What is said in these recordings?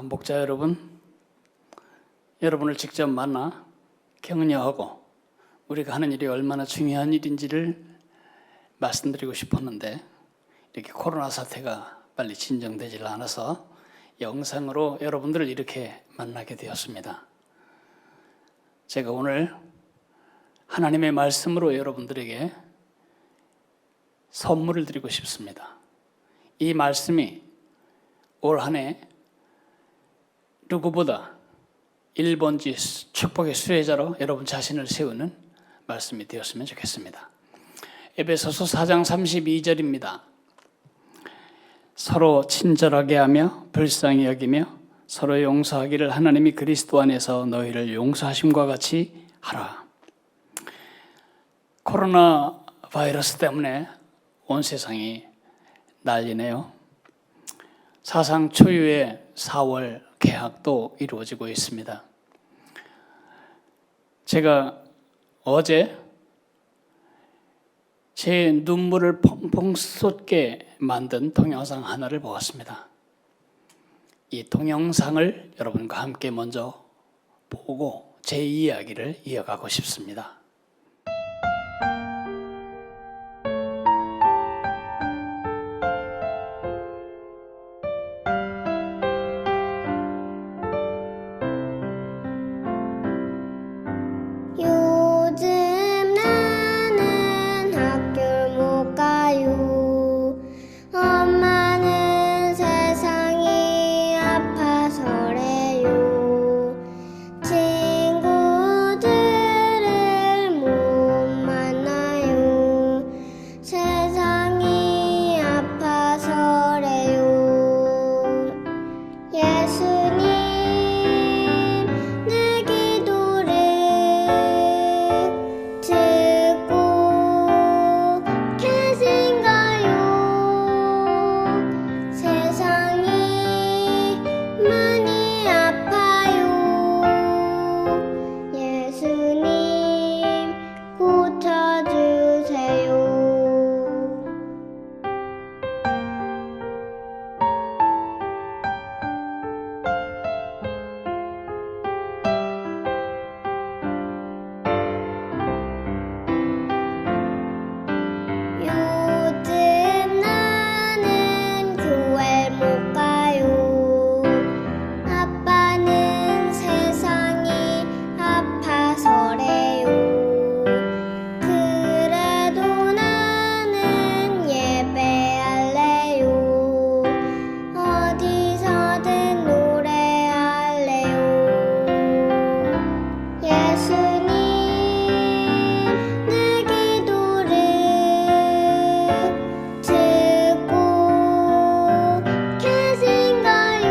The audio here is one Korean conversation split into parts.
목자 여러분을 직접 만나 격려하고 우리가 하는 일이 얼마나 중요한 일인지를 말씀드리고 싶었는데 이렇게 코로나 사태가 빨리 진정되질 않아서 영상으로 여러분들을 이렇게 만나게 되었습니다. 제가 오늘 하나님의 말씀으로 여러분들에게 선물을 드리고 싶습니다. 이 말씀이 올 한 해 누구보다 1번지 축복의 수혜자로 여러분 자신을 세우는 말씀이 되었으면 좋겠습니다. 에베소서 4장 32절입니다. 서로 친절하게 하며 불쌍히 여기며 서로 용서하기를 하나님이 그리스도 안에서 너희를 용서하심과 같이 하라. 코로나 바이러스 때문에 온 세상이 난리네요. 사상 초유의 4월 개학도 이루어지고 있습니다. 제가 어제 제 눈물을 펑펑 쏟게 만든 동영상 하나를 보았습니다. 이 동영상을 여러분과 함께 먼저 보고 제 이야기를 이어가고 싶습니다. 요즘 나는 학교를 못 가요. 엄마는 세상이 아파서래요. 친구들을 못 만나요. 세상이 아파서래요. 예수님 내 기도를 듣고 계신가요? 세상이 많이 아파요. 예수님 고쳐주세요. 요즘 나는 교회 못 가요. 아빠는 세상이 아파서래요. 그래도 나는 예배할래요. 어디서든 노래할래요. 예수님 내 기도를 듣고 계신가요?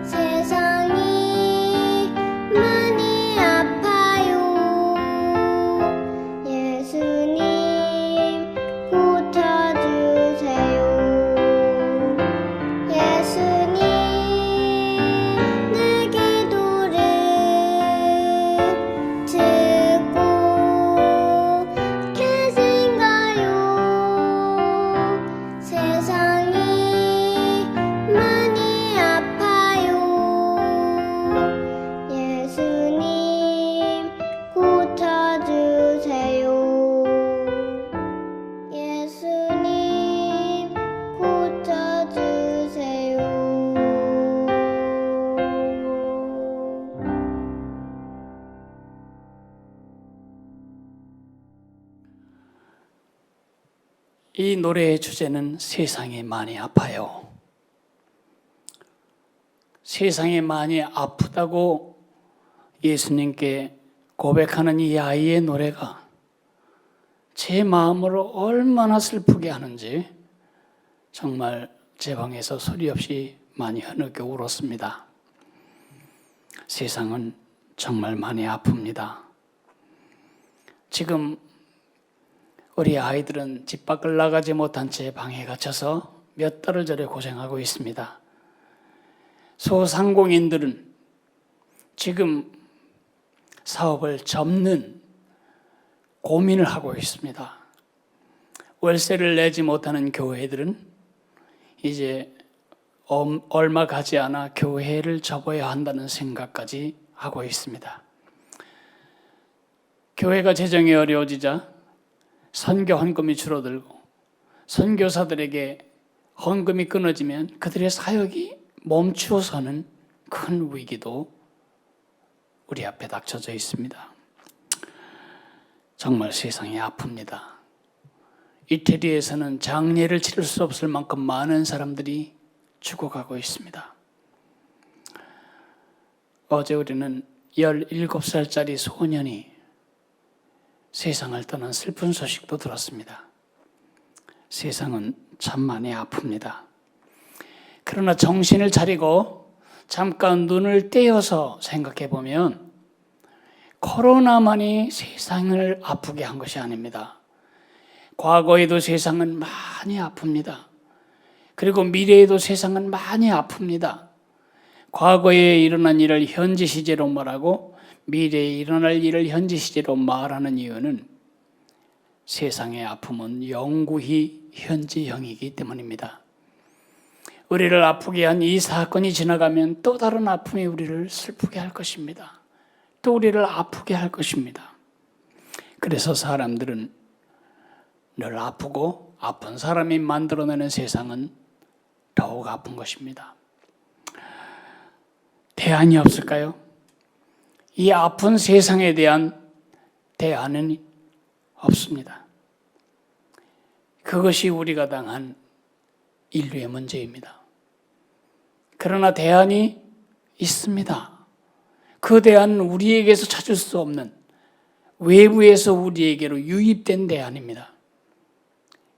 세상이 많이 아파요. 예수님 고쳐주세요. 예수님 내 기도를 듣고 계신가요? 세상이 많이 아파요. 예수님 고쳐주세요. 예수님 고쳐주세요. 이 노래의 주제는 세상이 많이 아파요. 세상이 많이 아프다고 예수님께 고백하는 이 아이의 노래가 제 마음을 얼마나 슬프게 하는지 정말 제 방에서 소리 없이 많이 흐느껴 울었습니다. 세상은 정말 많이 아픕니다. 지금 우리 아이들은 집 밖을 나가지 못한 채 방에 갇혀서 몇 달을 절에 고생하고 있습니다. 소상공인들은 지금 사업을 접는 고민을 하고 있습니다. 월세를 내지 못하는 교회들은 이제 얼마 가지 않아 교회를 접어야 한다는 생각까지 하고 있습니다. 교회가 재정이 어려워지자 선교 헌금이 줄어들고 선교사들에게 헌금이 끊어지면 그들의 사역이 멈추어서는 큰 위기도 우리 앞에 닥쳐져 있습니다. 정말 세상이 아픕니다. 이태리에서는 장례를 치를 수 없을 만큼 많은 사람들이 죽어가고 있습니다. 어제 우리는 17살짜리 소년이 세상을 떠난 슬픈 소식도 들었습니다. 세상은 참 많이 아픕니다. 그러나 정신을 차리고 잠깐 눈을 떼어서 생각해 보면 코로나만이 세상을 아프게 한 것이 아닙니다. 과거에도 세상은 많이 아픕니다. 그리고 미래에도 세상은 많이 아픕니다. 과거에 일어난 일을 현재 시제로 말하고 미래에 일어날 일을 현재 시제로 말하는 이유는 세상의 아픔은 영구히 현재형이기 때문입니다. 우리를 아프게 한 이 사건이 지나가면 또 다른 아픔이 우리를 슬프게 할 것입니다. 또 우리를 아프게 할 것입니다. 그래서 사람들은 늘 아프고 아픈 사람이 만들어내는 세상은 더욱 아픈 것입니다. 대안이 없을까요? 이 아픈 세상에 대한 대안은 없습니다. 그것이 우리가 당한 인류의 문제입니다. 그러나 대안이 있습니다. 그 대안은 우리에게서 찾을 수 없는 외부에서 우리에게로 유입된 대안입니다.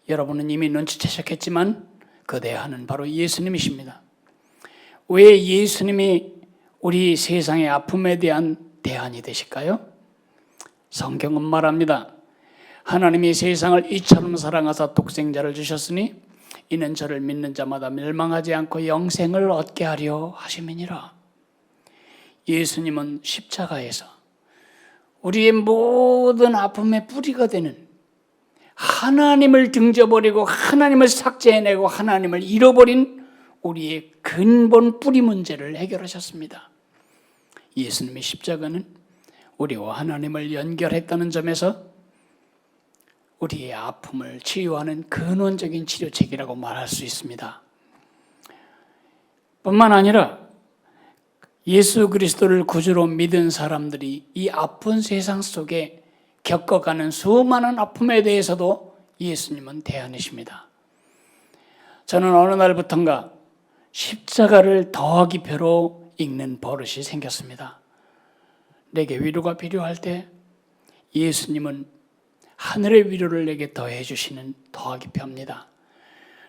여러분은 이미 눈치채셨겠지만 그 대안은 바로 예수님이십니다. 왜 예수님이 우리 세상의 아픔에 대한 대안이 되실까요? 성경은 말합니다. 하나님이 세상을 이처럼 사랑하사 독생자를 주셨으니 이는 저를 믿는 자마다 멸망하지 않고 영생을 얻게 하려 하심이니라. 예수님은 십자가에서 우리의 모든 아픔의 뿌리가 되는 하나님을 등져버리고 하나님을 삭제해내고 하나님을 잃어버린 우리의 근본 뿌리 문제를 해결하셨습니다. 예수님의 십자가는 우리와 하나님을 연결했다는 점에서 우리의 아픔을 치유하는 근원적인 치료책이라고 말할 수 있습니다. 뿐만 아니라 예수 그리스도를 구주로 믿은 사람들이 이 아픈 세상 속에 겪어가는 수많은 아픔에 대해서도 예수님은 대안이십니다. 저는 어느 날부턴가 십자가를 더하기 표로 읽는 버릇이 생겼습니다. 내게 위로가 필요할 때 예수님은 하늘의 위로를 내게 더해 주시는 더하기 표입니다.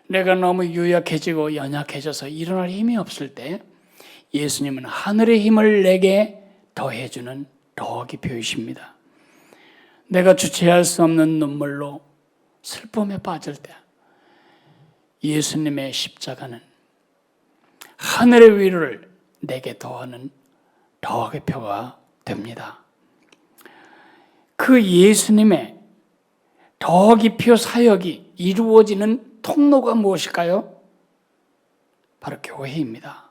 내가 너무 유약해지고 연약해져서 일어날 힘이 없을 때 예수님은 하늘의 힘을 내게 더해 주는 더하기 표이십니다. 내가 주체할 수 없는 눈물로 슬픔에 빠질 때 예수님의 십자가는 하늘의 위로를 내게 더하는 더하기 표가 됩니다. 그 예수님의 더하기 표 사역이 이루어지는 통로가 무엇일까요? 바로 교회입니다.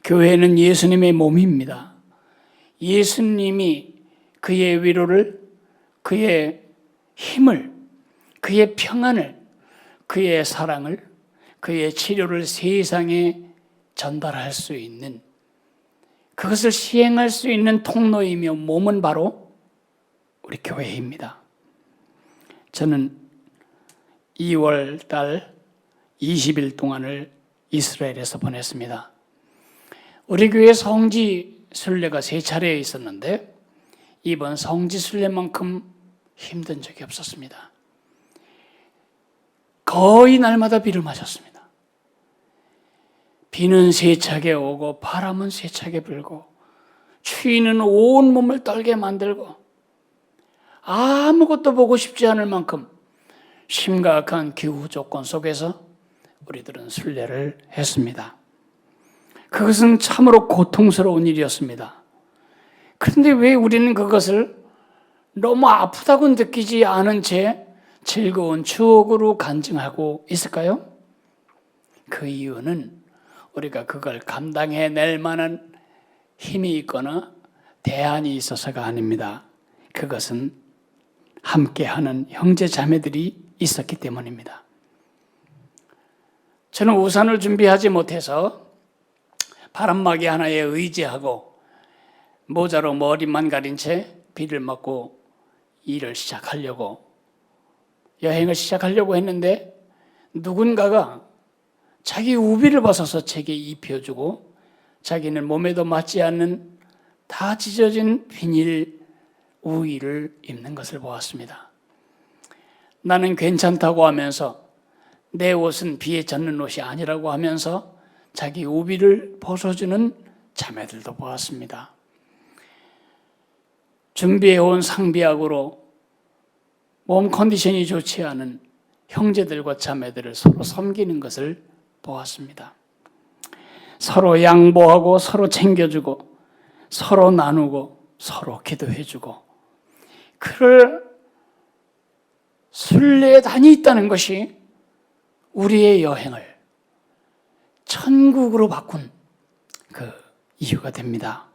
교회는 예수님의 몸입니다. 예수님이 그의 위로를, 그의 힘을, 그의 평안을, 그의 사랑을, 그의 치료를 세상에 전달할 수 있는, 그것을 시행할 수 있는 통로이며 몸은 바로 우리 교회입니다. 저는 2월 달 20일 동안을 이스라엘에서 보냈습니다. 우리 교회 성지 순례가 3차례 있었는데 이번 성지 순례만큼 힘든 적이 없었습니다. 거의 날마다 비를 맞았습니다. 비는 세차게 오고 바람은 세차게 불고 추위는 온 몸을 떨게 만들고 아무것도 보고 싶지 않을 만큼 심각한 기후 조건 속에서 우리들은 순례를 했습니다. 그것은 참으로 고통스러운 일이었습니다. 그런데 왜 우리는 그것을 너무 아프다고 느끼지 않은 채 즐거운 추억으로 간증하고 있을까요? 그 이유는 우리가 그걸 감당해낼 만한 힘이 있거나 대안이 있어서가 아닙니다. 그것은 함께하는 형제 자매들이 있었기 때문입니다. 저는 우산을 준비하지 못해서 바람막이 하나에 의지하고 모자로 머리만 가린 채 비를 맞고 일을 시작하려고, 여행을 시작하려고 했는데 누군가가 자기 우비를 벗어서 제게 입혀주고 자기는 몸에도 맞지 않는 다 찢어진 비닐 우의를 입는 것을 보았습니다. 나는 괜찮다고 하면서 내 옷은 비에 젖는 옷이 아니라고 하면서 자기 우비를 벗어주는 자매들도 보았습니다. 준비해온 상비약으로 몸 컨디션이 좋지 않은 형제들과 자매들을 서로 섬기는 것을 보았습니다. 서로 양보하고 서로 챙겨주고 서로 나누고 서로 기도해주고, 그를 순례에 다니있다는 것이 우리의 여행을 천국으로 바꾼 그 이유가 됩니다.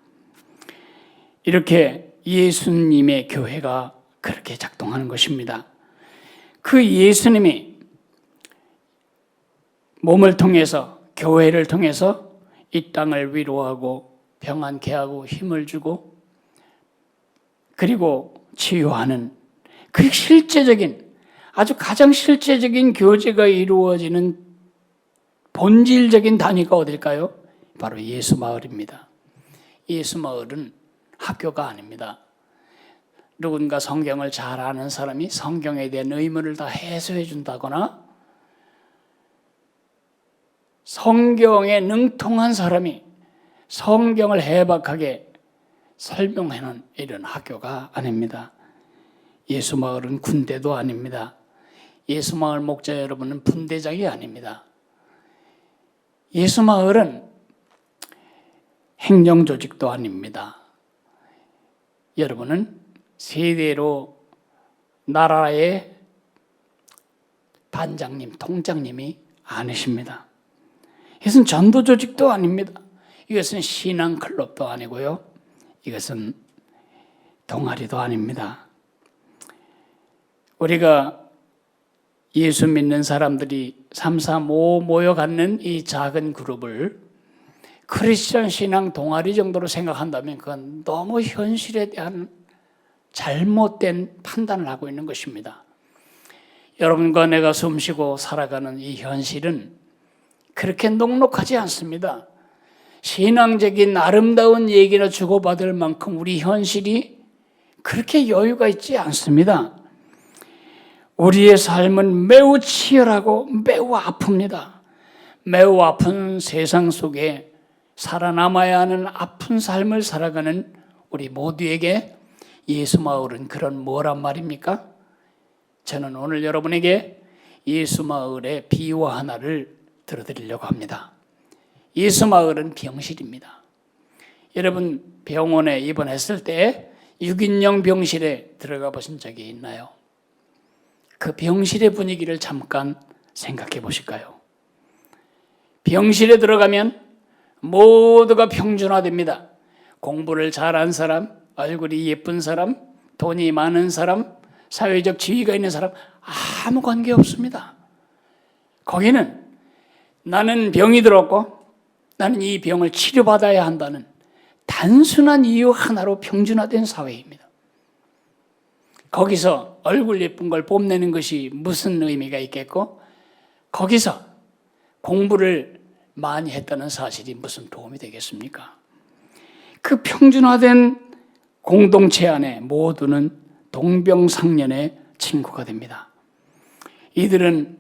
이렇게 예수님의 교회가 그렇게 작동하는 것입니다. 그 예수님이 몸을 통해서, 교회를 통해서 이 땅을 위로하고 평안케 하고 힘을 주고 그리고 치유하는 그 실제적인, 아주 가장 실제적인 교제가 이루어지는 본질적인 단위가 어딜까요? 바로 예수마을입니다. 예수마을은 학교가 아닙니다. 누군가 성경을 잘 아는 사람이 성경에 대한 의문을 다 해소해 준다거나 성경에 능통한 사람이 성경을 해박하게 설명하는 이런 학교가 아닙니다. 예수마을은 군대도 아닙니다. 예수마을 목자 여러분은 분대장이 아닙니다. 예수마을은 행정조직도 아닙니다. 여러분은 세대로 나라의 반장님, 통장님이 아니십니다. 이것은 전도조직도 아닙니다. 이것은 신앙클럽도 아니고요. 이것은 동아리도 아닙니다. 우리가 예수 믿는 사람들이 3, 4, 5 모여 갖는 이 작은 그룹을 크리스천 신앙 동아리 정도로 생각한다면 그건 너무 현실에 대한 잘못된 판단을 하고 있는 것입니다. 여러분과 내가 숨쉬고 살아가는 이 현실은 그렇게 녹록하지 않습니다. 신앙적인 아름다운 얘기를 주고받을 만큼 우리 현실이 그렇게 여유가 있지 않습니다. 우리의 삶은 매우 치열하고 매우 아픕니다. 매우 아픈 세상 속에 살아남아야 하는 아픈 삶을 살아가는 우리 모두에게 예수마을은 그런 뭐란 말입니까? 저는 오늘 여러분에게 예수마을의 비유 하나를 들어드리려고 합니다. 예수마을은 병실입니다. 여러분 병원에 입원했을 때 6인용 병실에 들어가 보신 적이 있나요? 그 병실의 분위기를 잠깐 생각해 보실까요? 병실에 들어가면 모두가 평준화됩니다. 공부를 잘한 사람, 얼굴이 예쁜 사람, 돈이 많은 사람, 사회적 지위가 있는 사람 아무 관계 없습니다. 거기는 나는 병이 들었고 나는 이 병을 치료받아야 한다는 단순한 이유 하나로 평준화된 사회입니다. 거기서 얼굴 예쁜 걸 뽐내는 것이 무슨 의미가 있겠고 거기서 공부를 많이 했다는 사실이 무슨 도움이 되겠습니까? 그 평준화된 공동체 안에 모두는 동병상련의 친구가 됩니다. 이들은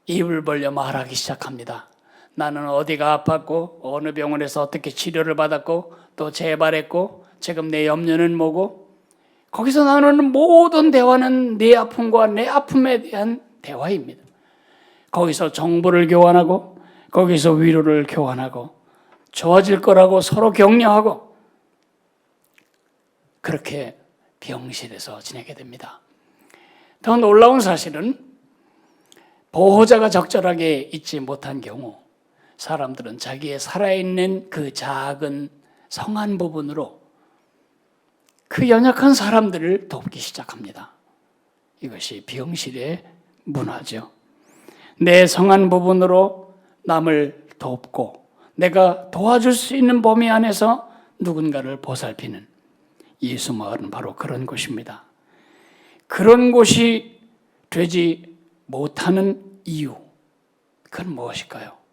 입을 벌려 말하기 시작합니다. 나는 어디가 아팠고 어느 병원에서 어떻게 치료를 받았고 또 재발했고 지금 내 염려는 뭐고, 거기서 나누는 모든 대화는 내 아픔과 내 아픔에 대한 대화입니다. 거기서 정보를 교환하고 거기서 위로를 교환하고 좋아질 거라고 서로 격려하고 그렇게 병실에서 지내게 됩니다. 더 놀라운 사실은 보호자가 적절하게 있지 못한 경우 사람들은 자기의 살아있는 그 작은 성한 부분으로 그 연약한 사람들을 돕기 시작합니다. 이것이 병실의 문화죠. 내 성한 부분으로 남을 돕고 내가 도와줄 수 있는 범위 안에서 누군가를 보살피는 예수 마을은 바로 그런 곳입니다. 그런 곳이 되지 못하는 이유, 그건 무엇일까요?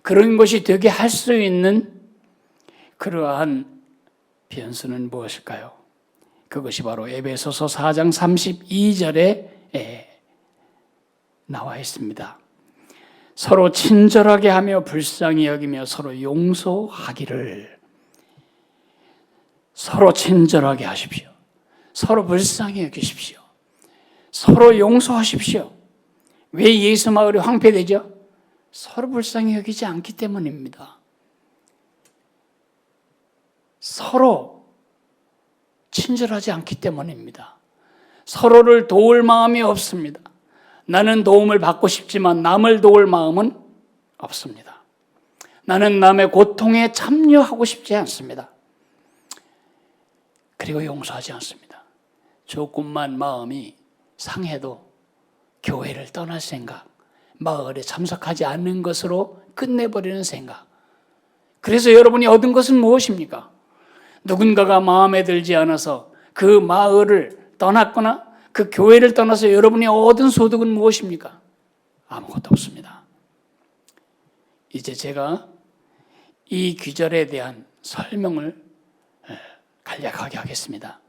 그런 것이 되게 할 수 있는 그러한 변수는 무엇일까요? 그것이 바로 에베소서 4장 32절에 나와 있습니다. 서로 친절하게 하며 불쌍히 여기며 서로 용서하기를. 서로 친절하게 하십시오. 서로 불쌍히 여기십시오. 서로 용서하십시오. 왜 예수 마을이 황폐되죠? 서로 불쌍히 여기지 않기 때문입니다. 서로 친절하지 않기 때문입니다. 서로를 도울 마음이 없습니다. 나는 도움을 받고 싶지만 남을 도울 마음은 없습니다. 나는 남의 고통에 참여하고 싶지 않습니다. 그리고 용서하지 않습니다. 조금만 마음이 상해도 교회를 떠날 생각, 마을에 참석하지 않는 것으로 끝내버리는 생각. 그래서 여러분이 얻은 것은 무엇입니까? 누군가가 마음에 들지 않아서 그 마을을 떠났거나 그 교회를 떠나서 여러분이 얻은 소득은 무엇입니까? 아무것도 없습니다. 이제 제가 이 귀절에 대한 설명을 간략하게 하겠습니다.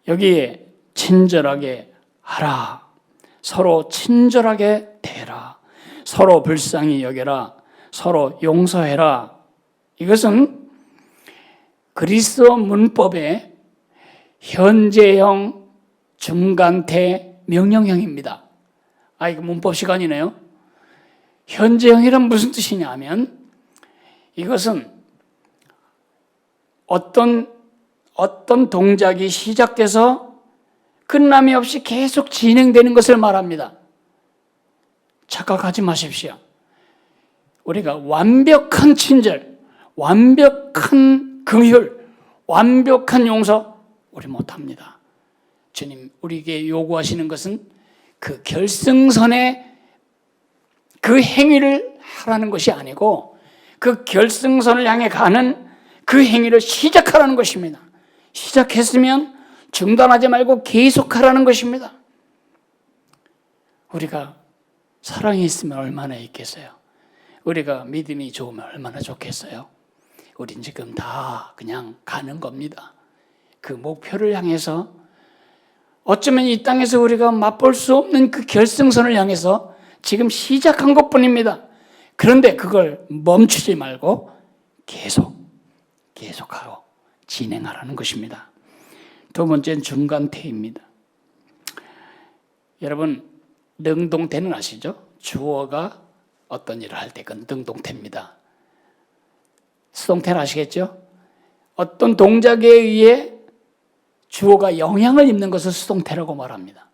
여기에 친절하게 하라, 서로 친절하게 대라, 서로 불쌍히 여겨라, 서로 용서해라. 이것은 그리스도 문법의 현재형, 중간태, 명령형입니다. 이거 문법 시간이네요. 현재형이란 무슨 뜻이냐면 이것은 어떤 동작이 시작돼서 끝남이 없이 계속 진행되는 것을 말합니다. 착각하지 마십시오. 우리가 완벽한 친절, 완벽한 긍휼, 완벽한 용서 우리 못합니다. 주님 우리에게 요구하시는 것은 그 결승선에 그 행위를 하라는 것이 아니고 그 결승선을 향해 가는 그 행위를 시작하라는 것입니다. 시작했으면 중단하지 말고 계속하라는 것입니다. 우리가 사랑이 있으면 얼마나 있겠어요? 우리가 믿음이 좋으면 얼마나 좋겠어요? 우린 지금 다 그냥 가는 겁니다. 그 목표를 향해서 어쩌면 이 땅에서 우리가 맛볼 수 없는 그 결승선을 향해서 지금 시작한 것뿐입니다. 그런데 그걸 멈추지 말고 계속하고 진행하라는 것입니다. 두 번째는 중간태입니다. 여러분 능동태는 아시죠? 주어가 어떤 일을 할 때 그건 능동태입니다. 수동태는 아시겠죠? 어떤 동작에 의해 주어가 영향을 입는 것을 수동태라고 말합니다.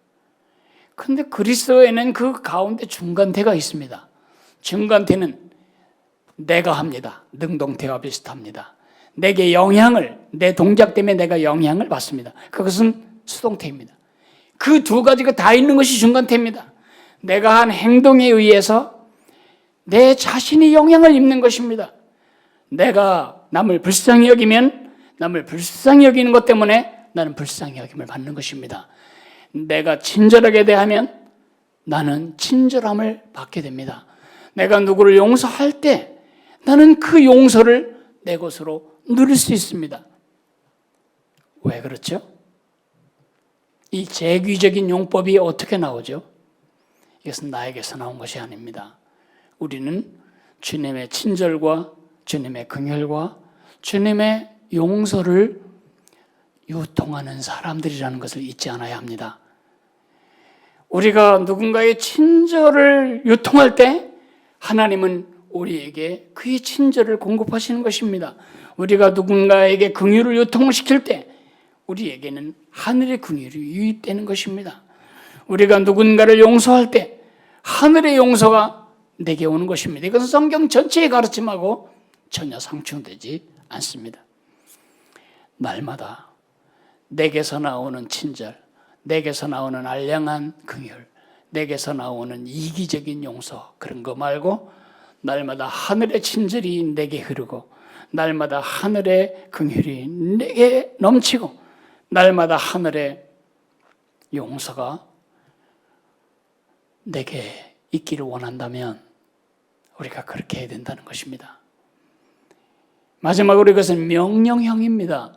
그런데 그리스도에는 그 가운데 중간태가 있습니다. 중간태는 내가 합니다. 능동태와 비슷합니다. 내게 영향을, 내 동작 때문에 내가 영향을 받습니다. 그것은 수동태입니다. 그 두 가지가 다 있는 것이 중간태입니다. 내가 한 행동에 의해서 내 자신이 영향을 입는 것입니다. 내가 남을 불쌍히 여기면 남을 불쌍히 여기는 것 때문에 나는 불쌍히 여김을 받는 것입니다. 내가 친절하게 대하면 나는 친절함을 받게 됩니다. 내가 누구를 용서할 때 나는 그 용서를 내 것으로 누릴 수 있습니다. 왜 그렇죠? 이 재규적인 용법이 어떻게 나오죠? 이것은 나에게서 나온 것이 아닙니다. 우리는 주님의 친절과 주님의 긍휼과 주님의 용서를 유통하는 사람들이라는 것을 잊지 않아야 합니다. 우리가 누군가의 친절을 유통할 때 하나님은 우리에게 그의 친절을 공급하시는 것입니다. 우리가 누군가에게 긍휼을 유통시킬 때 우리에게는 하늘의 긍휼이 유입되는 것입니다. 우리가 누군가를 용서할 때 하늘의 용서가 내게 오는 것입니다. 이것은 성경 전체의 가르침하고 전혀 상충되지 않습니다. 날마다 내게서 나오는 친절, 내게서 나오는 알량한 긍휼, 내게서 나오는 이기적인 용서, 그런 거 말고 날마다 하늘의 친절이 내게 흐르고 날마다 하늘의 긍휼이 내게 넘치고 날마다 하늘의 용서가 내게 있기를 원한다면 우리가 그렇게 해야 된다는 것입니다. 마지막으로 이것은 명령형입니다.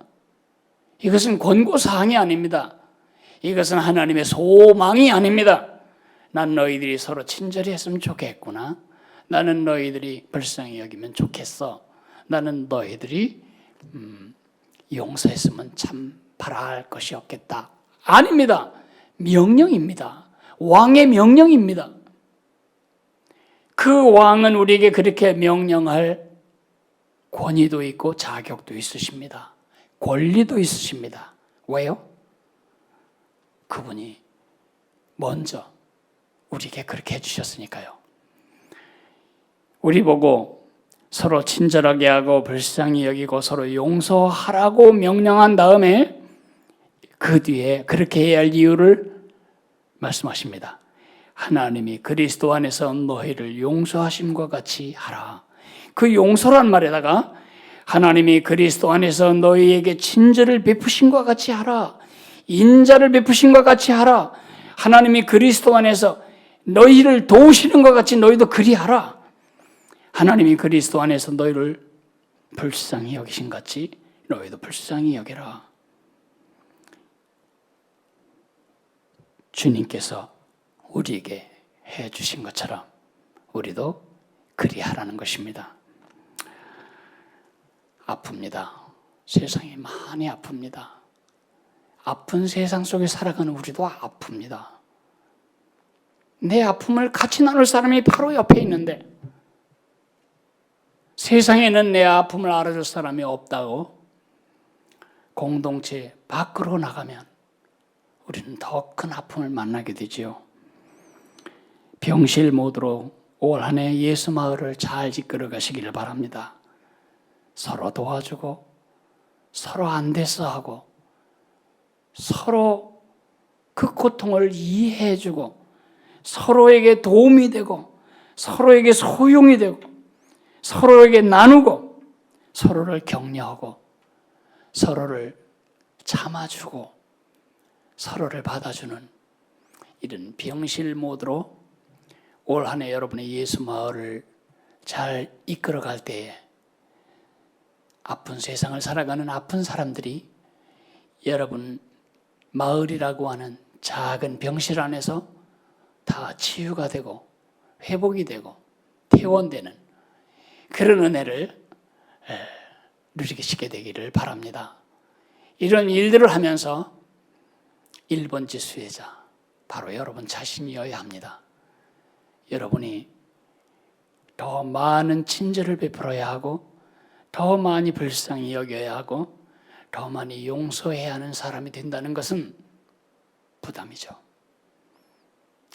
이것은 권고사항이 아닙니다. 이것은 하나님의 소망이 아닙니다. 난 너희들이 서로 친절히 했으면 좋겠구나. 나는 너희들이 불쌍히 여기면 좋겠어. 나는 너희들이 용서했으면 참 바랄 것이 없겠다. 아닙니다. 명령입니다. 왕의 명령입니다. 그 왕은 우리에게 그렇게 명령할 권위도 있고 자격도 있으십니다. 권리도 있으십니다. 왜요? 그분이 먼저 우리에게 그렇게 해주셨으니까요. 우리 보고 서로 친절하게 하고 불쌍히 여기고 서로 용서하라고 명령한 다음에 그 뒤에 그렇게 해야 할 이유를 말씀하십니다. 하나님이 그리스도 안에서 너희를 용서하심과 같이 하라. 그 용서란 말에다가 하나님이 그리스도 안에서 너희에게 친절을 베푸심과 같이 하라. 인자를 베푸심과 같이 하라. 하나님이 그리스도 안에서 너희를 도우시는 것 같이 너희도 그리하라. 하나님이 그리스도 안에서 너희를 불쌍히 여기신 같이 너희도 불쌍히 여겨라. 주님께서 우리에게 해주신 것처럼 우리도 그리하라는 것입니다. 아픕니다. 세상이 많이 아픕니다. 아픈 세상 속에 살아가는 우리도 아픕니다. 내 아픔을 같이 나눌 사람이 바로 옆에 있는데 세상에는 내 아픔을 알아줄 사람이 없다고 공동체 밖으로 나가면 우리는 더 큰 아픔을 만나게 되지요. 병실 모드로 올 한 해 예수 마을을 잘 이끌어 가시기를 바랍니다. 서로 도와주고 서로 안대서 하고 서로 그 고통을 이해해주고 서로에게 도움이 되고 서로에게 소용이 되고 서로에게 나누고 서로를 격려하고 서로를 참아주고 서로를 받아주는 이런 병실 모드로 올 한 해 여러분의 예수 마을을 잘 이끌어갈 때에 아픈 세상을 살아가는 아픈 사람들이 여러분 마을이라고 하는 작은 병실 안에서 다 치유가 되고 회복이 되고 퇴원되는 그런 은혜를 누리게 되기를 바랍니다. 이런 일들을 하면서 1번째 수혜자 바로 여러분 자신이어야 합니다. 여러분이 더 많은 친절을 베풀어야 하고 더 많이 불쌍히 여겨야 하고 더 많이 용서해야 하는 사람이 된다는 것은 부담이죠.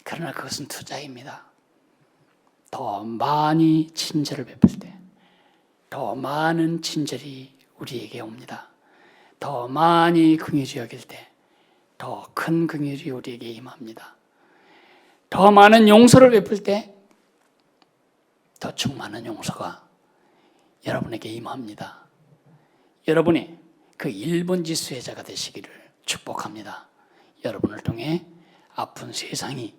그러나 그것은 투자입니다. 더 많이 친절을 베풀 때 더 많은 친절이 우리에게 옵니다. 더 많이 긍휼히 여길 때 더 큰 긍휼이 우리에게 임합니다. 더 많은 용서를 베풀 때 더 충만한 용서가 여러분에게 임합니다. 여러분이 그 1번지 수혜자가 되시기를 축복합니다. 여러분을 통해 아픈 세상이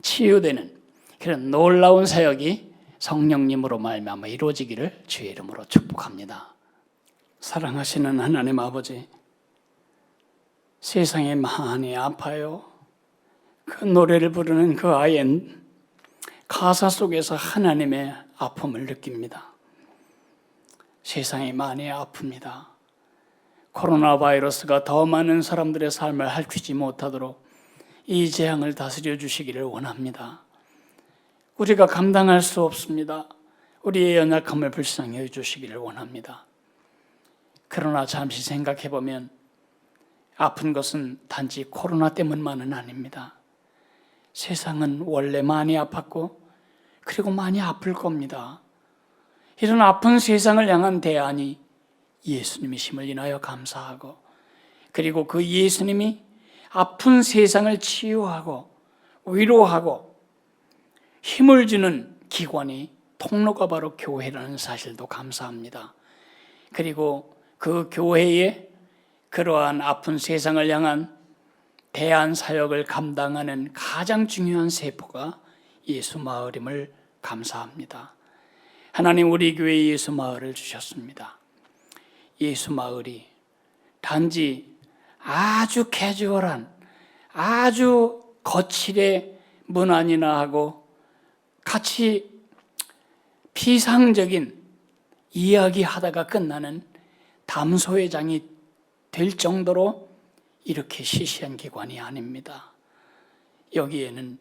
치유되는 그런 놀라운 사역이 성령님으로 말미암아 이루어지기를 주의 이름으로 축복합니다. 사랑하시는 하나님 아버지, 세상에 많이 아파요. 그 노래를 부르는 그 아이는 가사 속에서 하나님의 아픔을 느낍니다. 세상이 많이 아픕니다. 코로나 바이러스가 더 많은 사람들의 삶을 핥히지 못하도록 이 재앙을 다스려 주시기를 원합니다. 우리가 감당할 수 없습니다. 우리의 연약함을 불쌍히 해주시기를 원합니다. 그러나 잠시 생각해 보면 아픈 것은 단지 코로나 때문만은 아닙니다. 세상은 원래 많이 아팠고 그리고 많이 아플 겁니다. 이런 아픈 세상을 향한 대안이 예수님이심을 인하여 감사하고, 그리고 그 예수님이 아픈 세상을 치유하고 위로하고 힘을 주는 기관이 통로가 바로 교회라는 사실도 감사합니다. 그리고 그 교회에 그러한 아픈 세상을 향한 대안 사역을 감당하는 가장 중요한 세포가 예수 마을임을 감사합니다. 하나님, 우리 교회에 예수 마을을 주셨습니다. 예수 마을이 단지 아주 캐주얼한, 아주 거칠의 문안이나 하고 같이 피상적인 이야기하다가 끝나는 담소회장이 될 정도로 이렇게 시시한 기관이 아닙니다. 여기에는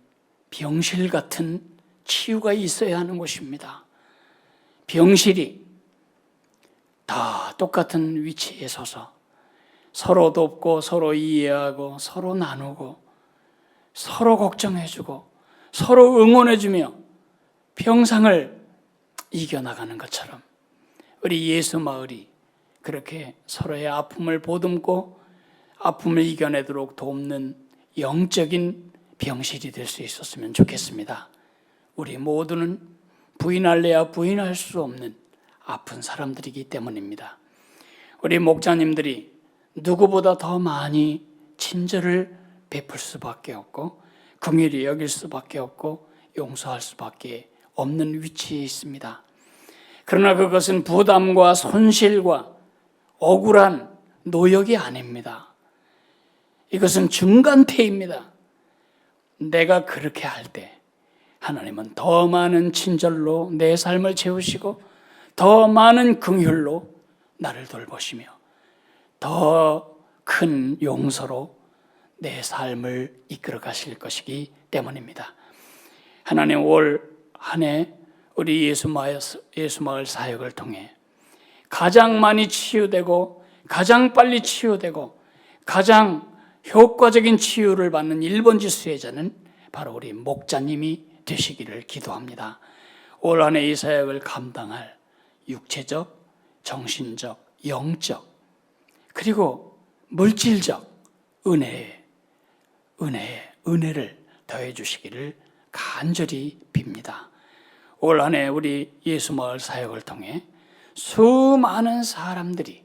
병실 같은 치유가 있어야 하는 곳입니다. 병실이 다 똑같은 위치에 서서 서로 돕고 서로 이해하고 서로 나누고 서로 걱정해주고 서로 응원해주며 병상을 이겨나가는 것처럼 우리 예수 마을이 그렇게 서로의 아픔을 보듬고 아픔을 이겨내도록 돕는 영적인 병실이 될 수 있었으면 좋겠습니다. 우리 모두는 부인할래야 부인할 수 없는 아픈 사람들이기 때문입니다. 우리 목자님들이 누구보다 더 많이 친절을 베풀 수밖에 없고 긍휼히 여길 수밖에 없고 용서할 수밖에 없는 위치에 있습니다. 그러나 그것은 부담과 손실과 억울한 노역이 아닙니다. 이것은 중간태입니다. 내가 그렇게 할 때 하나님은 더 많은 친절로 내 삶을 채우시고 더 많은 긍휼로 나를 돌보시며 더 큰 용서로 내 삶을 이끌어 가실 것이기 때문입니다. 하나님, 올 한 해 우리 예수마을 사역을 통해 가장 많이 치유되고 가장 빨리 치유되고 가장 효과적인 치유를 받는 1번지 수혜자는 바로 우리 목자님이 되시기를 기도합니다. 올 한 해 이 사역을 감당할 육체적, 정신적, 영적, 그리고 물질적 은혜를 더해 주시기를 간절히 빕니다. 올 한 해 우리 예수마을 사역을 통해 수많은 사람들이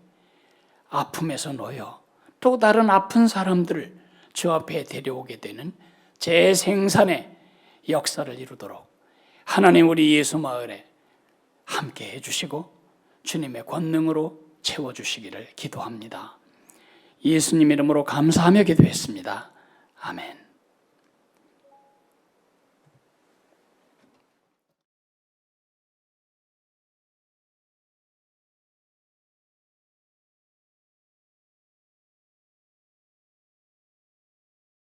아픔에서 놓여 또 다른 아픈 사람들을 주 앞에 데려오게 되는 재생산의 역사를 이루도록 하나님, 우리 예수마을에 함께 해주시고 주님의 권능으로 채워주시기를 기도합니다. 예수님 이름으로 감사하며 기도했습니다. 아멘.